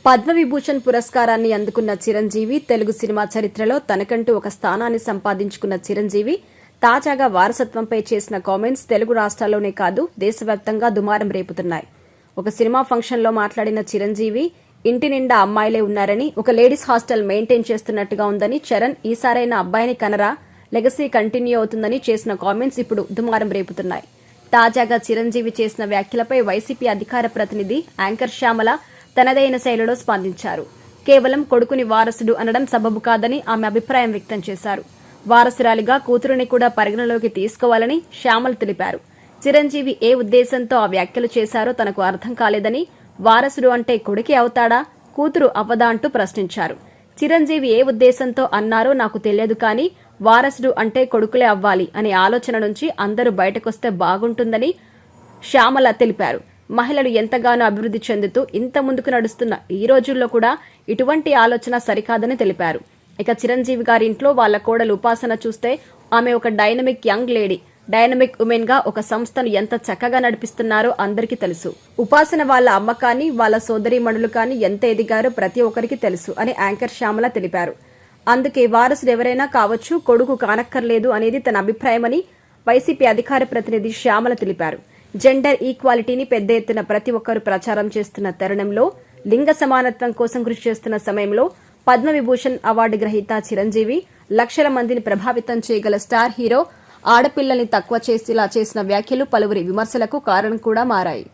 పద్మవిభూషణ్ పురస్కారాన్ని అందుకున్న చిరంజీవి తెలుగు సినిమా చరిత్రలో తనకంటూ ఒక స్థానాన్ని సంపాదించుకున్న చిరంజీవి తాజాగా వారసత్వంపై చేసిన కామెంట్స్ తెలుగు రాష్ట్రాల్లోనే కాదు దేశవ్యాప్తంగా దుమారం రేపుతున్నాయి. ఒక సినిమా ఫంక్షన్లో మాట్లాడిన చిరంజీవి ఇంటి నిండా అమ్మాయిలే ఉన్నారని, ఒక లేడీస్ హాస్టల్ మెయింటైన్ చేస్తున్నట్టుగా ఉందని, చరణ్ ఈసారైన అబ్బాయిని కనరా లెగసీ కంటిన్యూ అవుతుందని చేసిన కామెంట్స్ ఇప్పుడు దుమారం రేపుతున్నాయి. తాజాగా చిరంజీవి చేసిన వ్యాఖ్యలపై వైసీపీ అధికార ప్రతినిధి యాంకర్ శ్యామల తనదైన శైలిలో స్పందించారు. కేవలం కొడుకుని వారసుడు అనడం సబబు కాదని ఆమె అభిప్రాయం వ్యక్తం చేశారు. వారసురాలిగా కూతురుని కూడా పరిగణలోకి తీసుకోవాలని శ్యామల తెలిపారు. చిరంజీవి ఏ ఉద్దేశంతో ఆ వ్యాఖ్యలు చేశారో తనకు అర్థం కాలేదని, వారసుడు అంటే కొడుకే అవుతాడా, కూతురు అవ్వదా అంటూ ప్రశ్నించారు. చిరంజీవి ఏ ఉద్దేశంతో అన్నారో నాకు తెలియదు, కానీ వారసుడు అంటే కొడుకులే అవ్వాలి అనే ఆలోచన నుంచి అందరూ బయటకొస్తే బాగుంటుందని శ్యామల తెలిపారు. మహిళలు ఎంతగానో అభివృద్ధి చెందుతూ ఇంత ముందుకు నడుస్తున్న ఈ రోజుల్లో కూడా ఇటువంటి ఆలోచన సరికాదని తెలిపారు. ఇక చిరంజీవి గారి ఇంట్లో వాళ్ళ కోడలు ఉపాసన చూస్తే ఆమె ఒక dynamic young lady. Dynamic women గా ఒక సంస్థను ఎంత చక్కగా నడిపిస్తున్నారో అందరికీ తెలుసు. ఉపాసన వాళ్ళ అమ్మ కానీ వాళ్ళ సోదరీమణులు కానీ ఎంత ఎదిగారో ప్రతి ఒక్కరికి తెలుసు అని యాంకర్ శ్యామల తెలిపారు. అందుకే వారసుడు ఎవరైనా కావచ్చు, కొడుకు కానక్కర్లేదు అనేది తన అభిప్రాయమని వైసీపీ అధికార ప్రతినిధి శ్యామల తెలిపారు. జెండర్ ఈక్వాలిటీని పెద్ద ఎత్తున ప్రతి ఒక్కరూ ప్రచారం చేస్తున్న తరుణంలో, లింగ సమానత్వం కోసం కృషి చేస్తున్న సమయంలో పద్మవిభూషణ్ అవార్డు గ్రహీత చిరంజీవి లక్షల మందిని ప్రభావితం చేయగల స్టార్ హీరో ఆడపిల్లల్ని తక్కువ చేసేలా చేసిన వ్యాఖ్యలు పలువురి విమర్శలకు కారణం కూడా మారాయి.